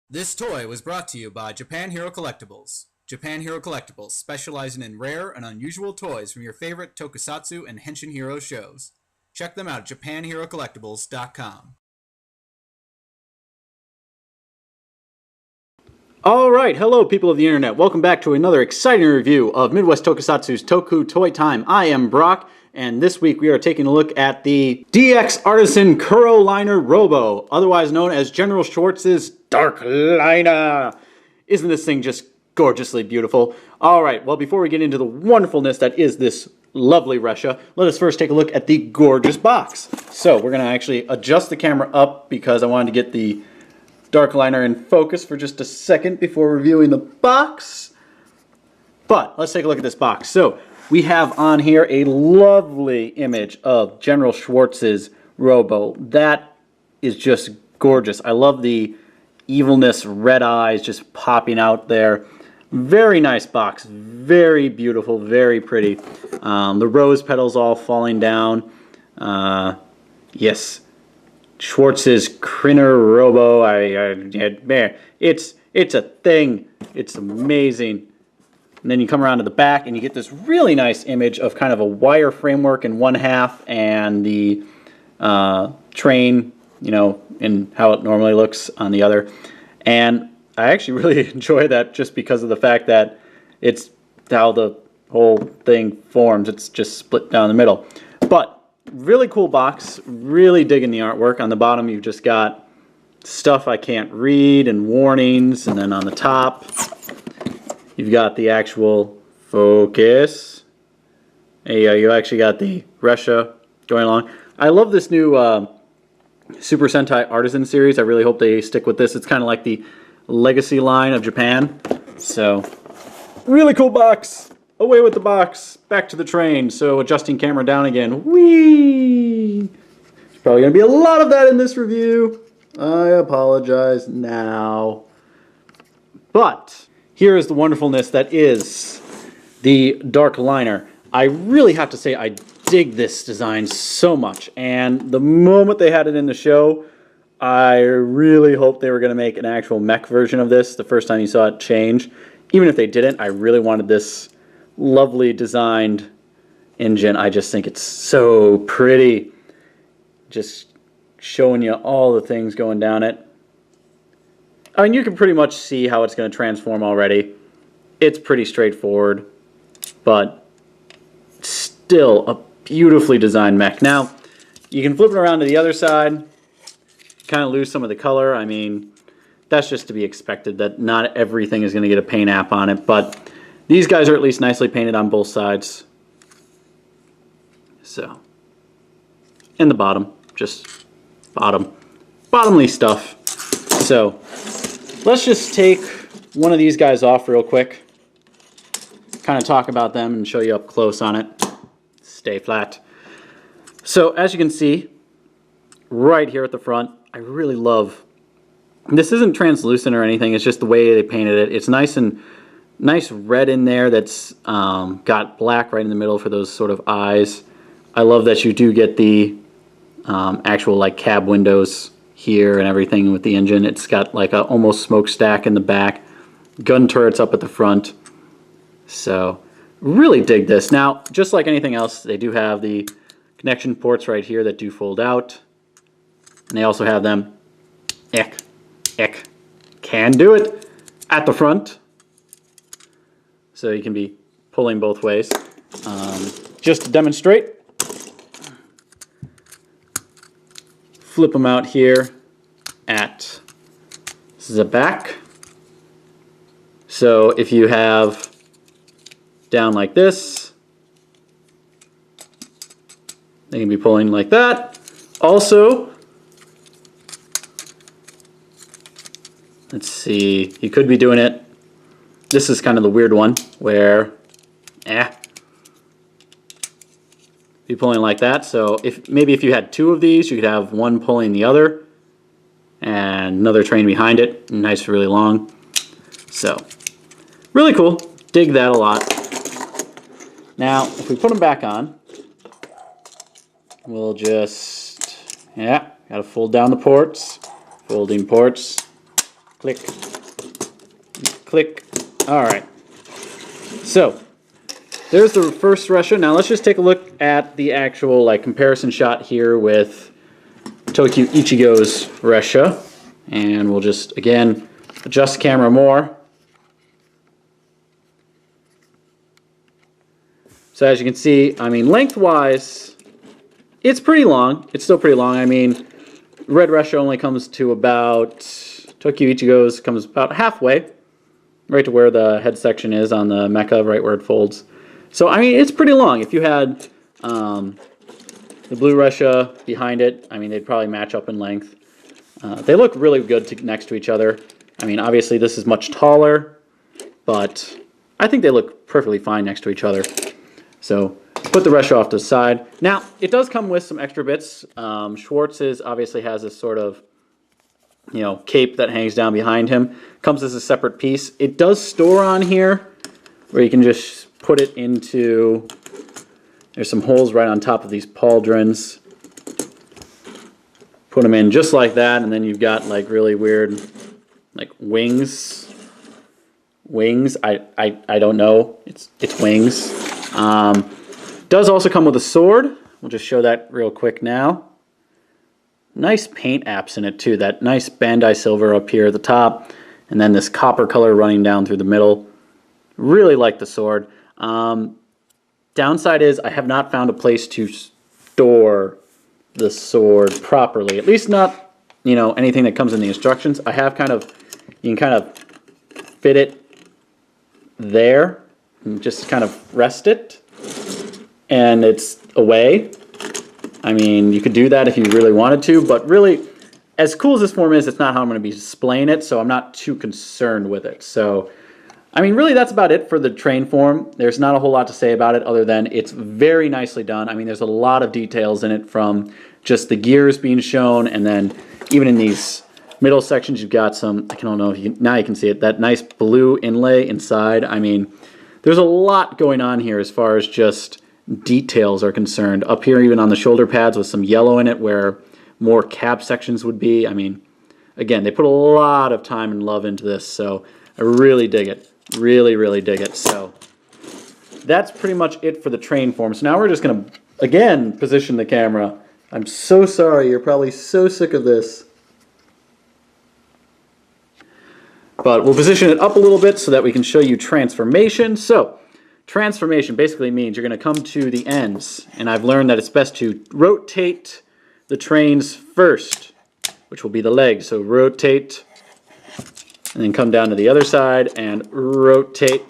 This toy was brought to you by Japan Hero Collectibles. Japan Hero Collectibles, specializing in rare and unusual toys from your favorite tokusatsu and henshin hero shows. Check them out at japanherocollectibles.com. Alright, hello people of the internet. Welcome back to another exciting review of Midwest Tokusatsu's Toku Toy Time. I am Brock, and this week we are taking a look at the DX Artisan Kuroliner Robo, otherwise known as General Schwartz's Dark Liner. Isn't this thing just gorgeously beautiful? Alright, well before we get into the wonderfulness that is this lovely Russia, let us first take a look at the gorgeous box. So we're going to actually adjust the camera up because I wanted to get the Dark Liner in focus for just a second before reviewing the box. But let's take a look at this box. So we have on here a lovely image of General Schwartz's Robo. That is just gorgeous. I love the evilness, red eyes just popping out there. Very nice box. Very beautiful, very pretty. The rose petals all falling down. Yes. Schwartz's Kuroliner Robo, man, it's a thing. It's amazing. And then you come around to the back and you get this really nice image of kind of a wire framework in one half and the train, you know, in how it normally looks on the other. And I actually really enjoy that just because of the fact that it's how the whole thing forms. It's just split down the middle. But really cool box, really digging the artwork. On the bottom you've just got stuff I can't read and warnings, and then on the top you've got the actual focus. You actually got the Russia going along. I love this new Super Sentai Artisan series. I really hope they stick with this. It's kind of like the legacy line of Japan. So, really cool box. Away with the box, back to the train. So adjusting camera down again. Whee! There's probably going to be a lot of that in this review. I apologize now. But here is the wonderfulness that is the Dark Liner. I really have to say I dig this design so much. And the moment they had it in the show, I really hoped they were going to make an actual mech version of this the first time you saw it change. Even if they didn't, I really wanted this lovely designed engine. I just think it's so pretty. Just showing you all the things going down it. I mean, you can pretty much see how it's going to transform already. It's pretty straightforward, but still a beautifully designed mech. Now, you can flip it around to the other side, kind of lose some of the color. I mean, that's just to be expected that not everything is going to get a paint app on it, but these guys are at least nicely painted on both sides. So, and the bottom, just bottomly stuff. So, let's just take one of these guys off real quick. Kind of talk about them and show you up close on it. Stay flat. So, as you can see, right here at the front, I really love. This isn't translucent or anything. It's just the way they painted it. It's nice red in there that's got black right in the middle for those sort of eyes. I love that you do get the actual like cab windows here and everything with the engine. It's got like a almost smokestack in the back, gun turrets up at the front. So really dig this. Now, just like anything else, they do have the connection ports right here that do fold out, and they also have them can do it at the front. So you can be pulling both ways. Just to demonstrate, flip them out here at the back. So if you have down like this, they can be pulling like that. Also, let's see, you could be doing it. This is kind of the weird one where, be pulling like that. So maybe if you had two of these, you could have one pulling the other and another train behind it. Nice, really long. So really cool. Dig that a lot. Now, if we put them back on, we'll just, gotta fold down the ports. Folding ports. click, click. All right. So there's the first Russia. Now let's just take a look at the actual like comparison shot here with Toku Ichigo's Russia. And we'll just, again, adjust camera more. So as you can see, I mean, lengthwise, it's pretty long. It's still pretty long. I mean, Red Russia only comes to about, Toku Ichigo's comes about halfway, right to where the head section is on the mecha, right where it folds. So, I mean, it's pretty long. If you had the blue Russia behind it, I mean, they'd probably match up in length. They look really good next to each other. I mean, obviously this is much taller, but I think they look perfectly fine next to each other. So put the Russia off to the side. Now, it does come with some extra bits. Schwartz's obviously has this sort of, you know, cape that hangs down behind him. Comes as a separate piece. It does store on here where you can just put it into, there's some holes right on top of these pauldrons. Put them in just like that, and then you've got like really weird like wings. Wings, I don't know. It's wings. Does also come with a sword. We'll just show that real quick now. Nice paint apps in it too. That nice Bandai silver up here at the top, and then this copper color running down through the middle. Really like the sword. Downside is I have not found a place to store the sword properly. At least not, you know, anything that comes in the instructions. I have kind of, you can kind of fit it there and just kind of rest it and it's away. I mean, you could do that if you really wanted to, but really, as cool as this form is, it's not how I'm going to be displaying it, so I'm not too concerned with it. So, I mean, really that's about it for the train form. There's not a whole lot to say about it other than it's very nicely done. I mean, there's a lot of details in it, from just the gears being shown, and then even in these middle sections you've got some, I don't know if you, now you can see it, that nice blue inlay inside. I mean, there's a lot going on here as far as just details are concerned. Up here even on the shoulder pads with some yellow in it where more cab sections would be. I mean, again, they put a lot of time and love into this, so I really dig it. Really, really dig it. So that's pretty much it for the train form. So now we're just going to, again, position the camera. I'm so sorry. You're probably so sick of this. But we'll position it up a little bit so that we can show you transformation. So transformation basically means you're going to come to the ends. And I've learned that it's best to rotate the trains first, which will be the legs. So rotate, and then come down to the other side and rotate.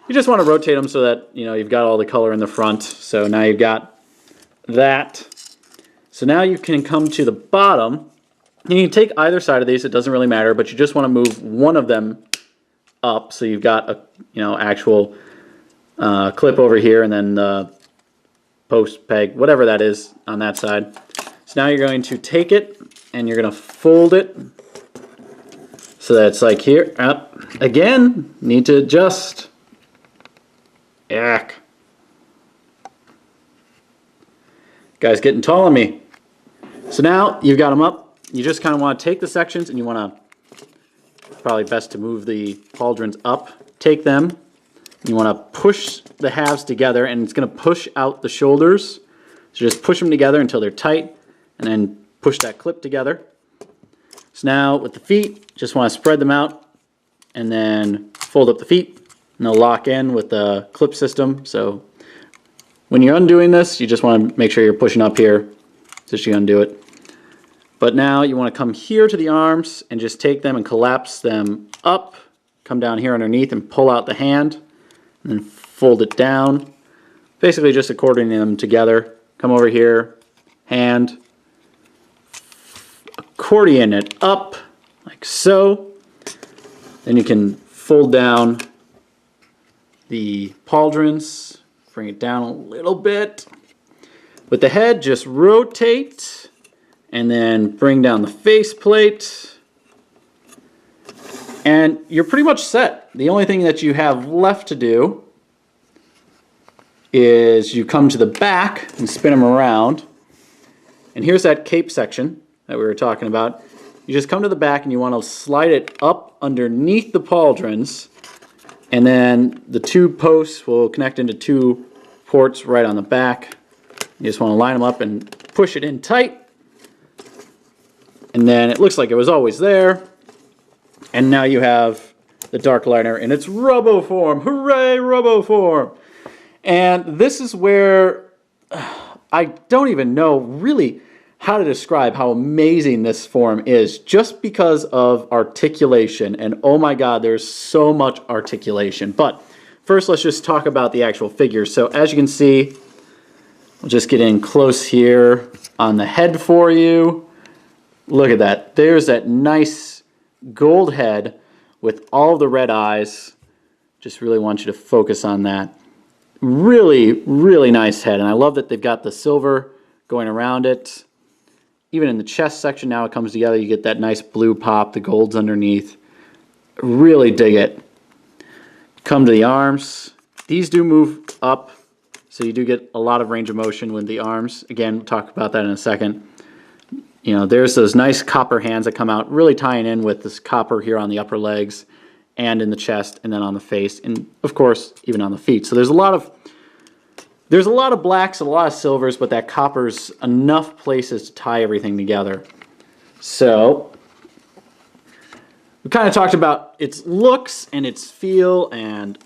You just want to rotate them so that, you know, you've got all the color in the front. So now you've got that. So now you can come to the bottom. And you can take either side of these, it doesn't really matter, but you just want to move one of them up so you've got a, you know, actual clip over here, and then the post peg, whatever that is on that side. So now you're going to take it and you're going to fold it so that it's like here. Again, need to adjust. Yak. Guy's getting tall on me. So now you've got them up. You just kind of want to take the sections and you want to, probably best to move the pauldrons up. Take them. You want to push the halves together, and it's going to push out the shoulders. So just push them together until they're tight, and then push that clip together. So now with the feet, just want to spread them out and then fold up the feet, and they'll lock in with the clip system. So when you're undoing this, you just want to make sure you're pushing up here so you undo it. But now you want to come here to the arms and just take them and collapse them up, come down here underneath and pull out the hand, and then fold it down. Basically just accordion them together. Come over here, hand, accordion it up like so. Then you can fold down the pauldrons, bring it down a little bit. With the head, just rotate and then bring down the faceplate. And you're pretty much set. The only thing that you have left to do is you come to the back and spin them around. And here's that cape section that we were talking about. you just come to the back and you want to slide it up underneath the pauldrons, and then the two posts will connect into two ports right on the back. You just want to line them up and push it in tight, and then it looks like it was always there. And now you have the dark liner in its Robo form. Hooray, Robo form! And this is where I don't even know really how to describe how amazing this form is, just because of articulation. And oh my god, there's so much articulation. But first, let's just talk about the actual figures. So as you can see, we'll just get in close here on the head for you. Look at that. There's that nice gold head with all the red eyes. Just really want you to focus on that. Really, really nice head. And I love that they've got the silver going around it. Even in the chest section now it comes together. You get that nice blue pop. The gold's underneath. Really dig it. Come to the arms. These do move up, so you do get a lot of range of motion with the arms. Again, we'll talk about that in a second. You know, there's those nice copper hands that come out, really tying in with this copper here on the upper legs and in the chest and then on the face, and of course even on the feet. So there's a lot of blacks, a lot of silvers, but that copper's enough places to tie everything together. So we kind of talked about its looks and its feel, and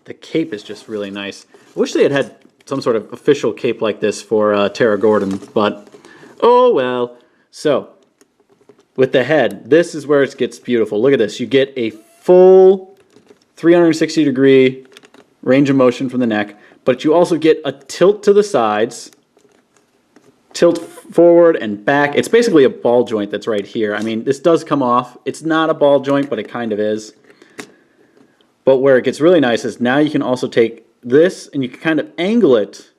the cape is just really nice. I wish they had had some sort of official cape like this for Tara Gordon, but oh well. So, with the head, this is where it gets beautiful. Look at this. You get a full 360-degree range of motion from the neck, but you also get a tilt to the sides, tilt forward and back. It's basically a ball joint that's right here. I mean, this does come off. It's not a ball joint, but it kind of is. But where it gets really nice is now you can also take this and you can kind of angle it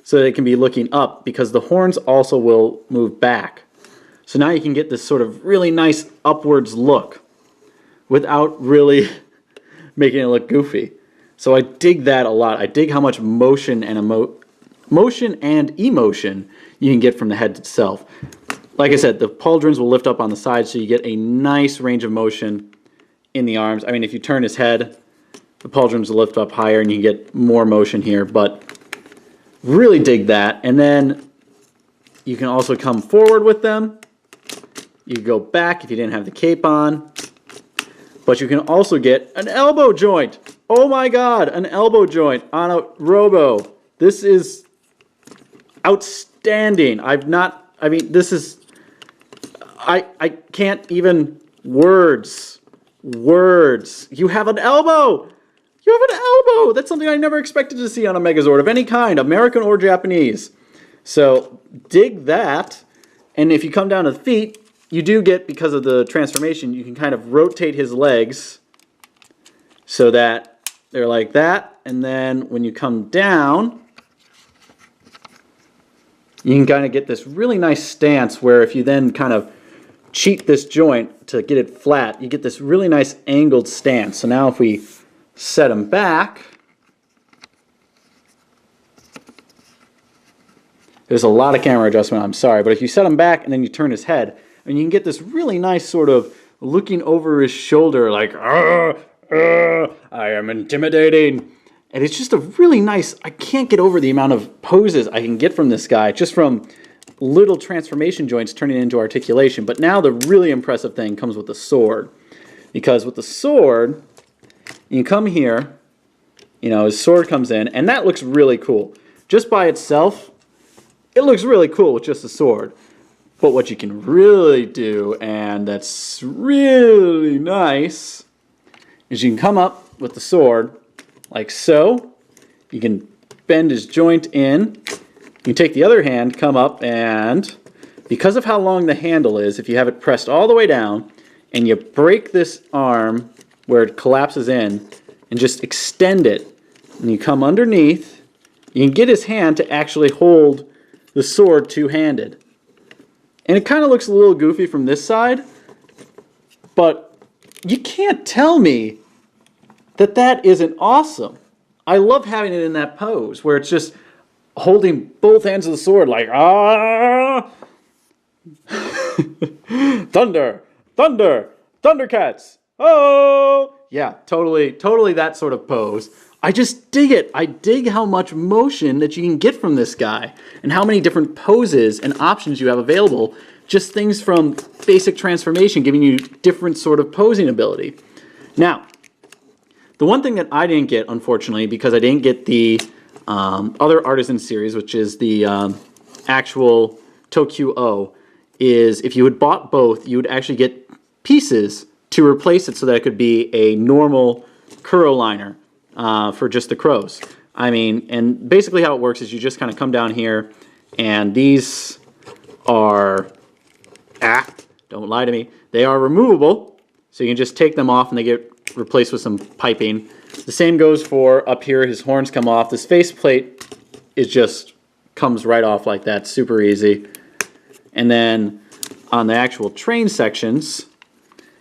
so that it can be looking up, because the horns also will move back. So now you can get this sort of really nice upwards look without really making it look goofy. So I dig that a lot. I dig how much motion and emotion you can get from the head itself. Like I said, the pauldrons will lift up on the side, so you get a nice range of motion in the arms. I mean, if you turn his head, the pauldrons will lift up higher and you get more motion here, but really dig that. And then you can also come forward with them. You can go back if you didn't have the cape on. But you can also get an elbow joint. Oh my god, an elbow joint on a Robo. This is outstanding. I can't even words. You have an elbow. You have an elbow! That's something I never expected to see on a Megazord of any kind, American or Japanese. So, dig that. And if you come down to the feet, you do get, because of the transformation, you can kind of rotate his legs so that they're like that. And then when you come down, you can kind of get this really nice stance where if you then kind of cheat this joint to get it flat, you get this really nice angled stance. So now if we set him back, there's a lot of camera adjustment, I'm sorry, but if you set him back and then you turn his head, and you can get this really nice sort of looking over his shoulder like, I am intimidating. And it's just a really nice, I can't get over the amount of poses I can get from this guy just from little transformation joints turning into articulation. But now the really impressive thing comes with the sword. Because with the sword, you come here, you know, his sword comes in, and that looks really cool. Just by itself, it looks really cool with just the sword. But what you can really do, and that's really nice, is you can come up with the sword like so. You can bend his joint in. You can take the other hand, come up, and because of how long the handle is, if you have it pressed all the way down, and you break this arm where it collapses in, and just extend it, and you come underneath, you can get his hand to actually hold the sword two-handed. And it kind of looks a little goofy from this side, but you can't tell me that that isn't awesome. I love having it in that pose where it's just holding both hands of the sword like, ah. Thunder, thunder, Thundercats. Oh, yeah, totally that sort of pose. I just dig it. I dig how much motion that you can get from this guy and how many different poses and options you have available. Just things from basic transformation giving you different sort of posing ability. Now, the one thing that I didn't get, unfortunately, because I didn't get the other Artisan series, which is the actual Toku, is if you had bought both, you would actually get pieces to replace it so that it could be a normal Kuroliner for just the crows. I mean, and basically how it works is you just kind of come down here, and these are, don't lie to me, they are removable, so you can just take them off and they get replaced with some piping. The same goes for up here, his horns come off. This faceplate is just comes right off like that, super easy. And then on the actual train sections,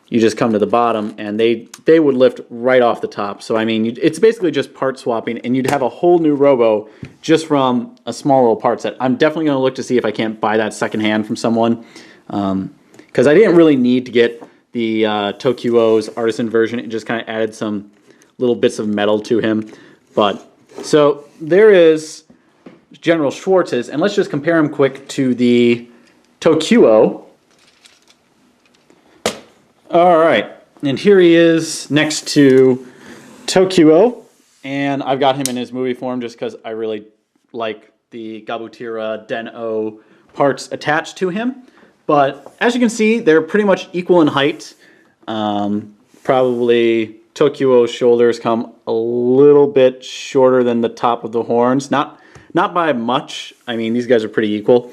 you just come to the bottom and they would lift right off the top. So I mean, it's basically just part swapping, and you'd have a whole new Robo just from a small little part set. I'm definitely going to look to see if I can't buy that secondhand from someone, because I didn't really need to get the Tokuo's Artisan version. It just kind of added some little bits of metal to him. But so there is General Schwartz's, and let's just compare him quick to the Tokuo. All right, and here he is next to Tokuo, and I've got him in his movie form just because I really like the Gabutira Den-O parts attached to him. But as you can see, they're pretty much equal in height. Probably Tokuo's shoulders come a little bit shorter than the top of the horns. Not by much. I mean, these guys are pretty equal.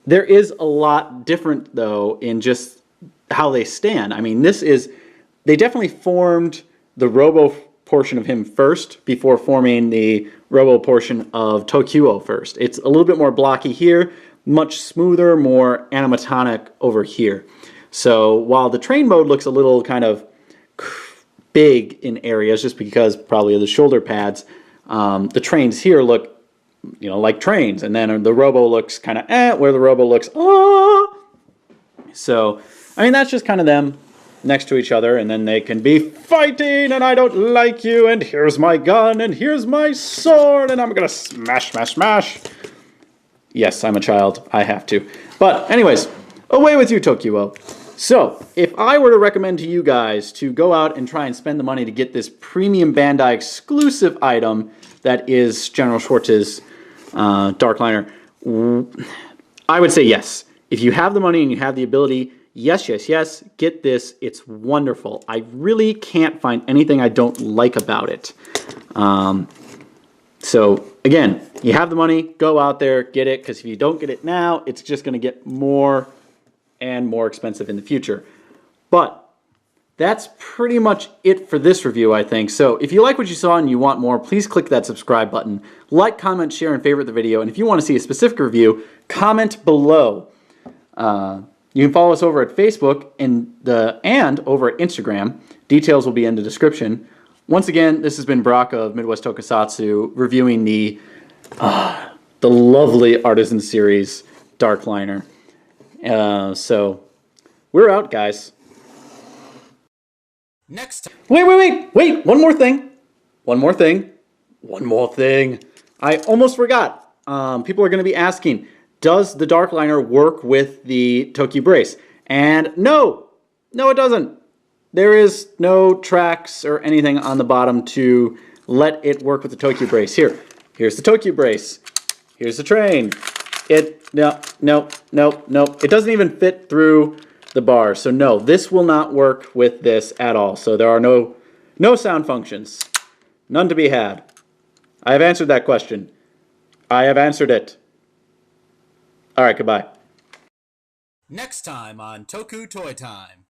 There is a lot different, though, in just how they stand. I mean, they definitely formed the Robo portion of him first before forming the Robo portion of Tokuo first. It's a little bit more blocky here, much smoother, more animatronic over here. So while the train mode looks a little kind of big in areas just because probably of the shoulder pads, the trains here look, like trains, and then the Robo looks kind of where the Robo looks So I mean, that's just kind of them next to each other, and then they can be fighting, and I don't like you, and here's my gun, and here's my sword, and I'm gonna smash, smash, smash. Yes, I'm a child. I have to. But anyways, away with you, Tokuo. So, if I were to recommend to you guys to go out and try and spend the money to get this premium Bandai exclusive item that is General Schwartz's Darkliner, I would say yes. If you have the money and you have the ability, yes, yes, yes, get this. It's wonderful. I really can't find anything I don't like about it. So, again, you have the money, go out there, get it, because if you don't get it now, it's just going to get more and more expensive in the future. But that's pretty much it for this review, I think. So if you like what you saw and you want more, please click that subscribe button. Like, comment, share, and favorite the video. And if you want to see a specific review, comment below. You can follow us over at Facebook and over at Instagram. Details will be in the description. Once again, this has been Brock of Midwest Tokusatsu reviewing the lovely Artisan series Darkliner. So we're out, guys. Next time. Wait! One more thing. I almost forgot. People are going to be asking, does the Darkliner work with the Toku brace? And no, it doesn't. There is no tracks or anything on the bottom to let it work with the Toku brace. Here's the Toku brace. Here's the train. No. It doesn't even fit through the bar. So no, this will not work with this at all. So there are no sound functions. None to be had. I have answered that question. I have answered it. All right, goodbye. Next time on Toku Toy Time.